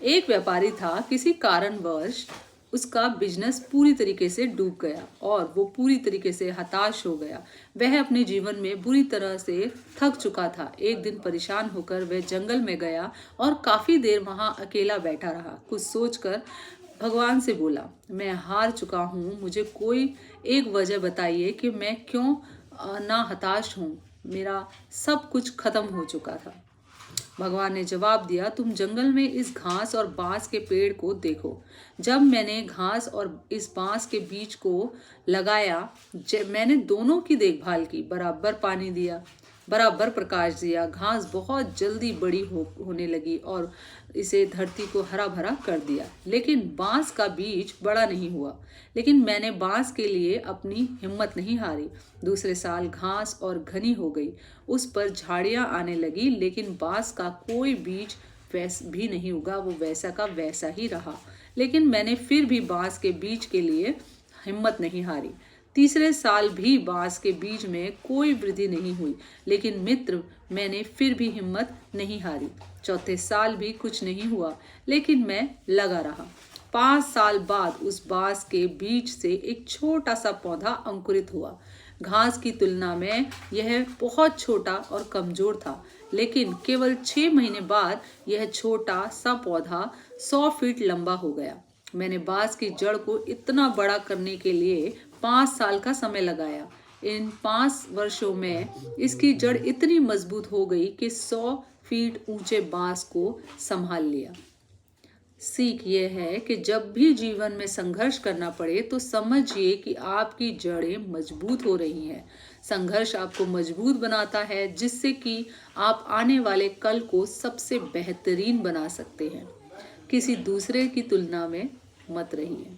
एक व्यापारी था, किसी कारणवश उसका बिजनेस पूरी तरीके से डूब गया और वो पूरी तरीके से हताश हो गया। वह अपने जीवन में बुरी तरह से थक चुका था। एक दिन परेशान होकर वह जंगल में गया और काफी देर वहां अकेला बैठा रहा। कुछ सोचकर भगवान से बोला, मैं हार चुका हूँ, मुझे कोई एक वजह बताइए कि मैं क्यों ना हताश हूँ। मेरा सब कुछ खत्म हो चुका था। भगवान ने जवाब दिया, तुम जंगल में इस घास और बांस के पेड़ को देखो। जब मैंने घास और इस बांस के बीज को लगाया, मैंने दोनों की देखभाल की, बराबर पानी दिया, बराबर प्रकाश दिया। घास बहुत जल्दी बड़ी होने लगी और इसे धरती को हरा भरा कर दिया। लेकिन बांस का बीज बड़ा नहीं हुआ। लेकिन मैंने बांस के लिए अपनी हिम्मत नहीं हारी। दूसरे साल घास और घनी हो गई, उस पर झाड़ियां आने लगी, लेकिन बांस का कोई बीज वैसा भी नहीं उगा, वो वैसा का वैसा ही रहा। लेकिन मैंने फिर भी बांस के बीज के लिए हिम्मत नहीं हारी। तीसरे साल भी बांस के बीज में कोई वृद्धि नहीं हुई, लेकिन मित्र, मैंने फिर भी हिम्मत नहीं हारी। चौथे साल भी कुछ नहीं हुआ, लेकिन मैं लगा रहा। 5 साल बाद उस बांस के बीज से एक छोटा सा पौधा अंकुरित हुआ। घास की तुलना में यह बहुत छोटा और कमजोर था, लेकिन केवल 6 महीने बाद यह छोटा सा पौधा 100 फीट लंबा हो गया। मैंने बांस की जड़ को इतना बड़ा करने के लिए 5 साल का समय लगाया। इन 5 वर्षों में इसकी जड़ इतनी मजबूत हो गई कि 100 फीट ऊंचे बांस को संभाल लिया। सीख यह है कि जब भी जीवन में संघर्ष करना पड़े तो समझिए कि आपकी जड़ें मजबूत हो रही हैं। संघर्ष आपको मजबूत बनाता है, जिससे कि आप आने वाले कल को सबसे बेहतरीन बना सकते हैं। किसी दूसरे की तुलना में मत रहिए।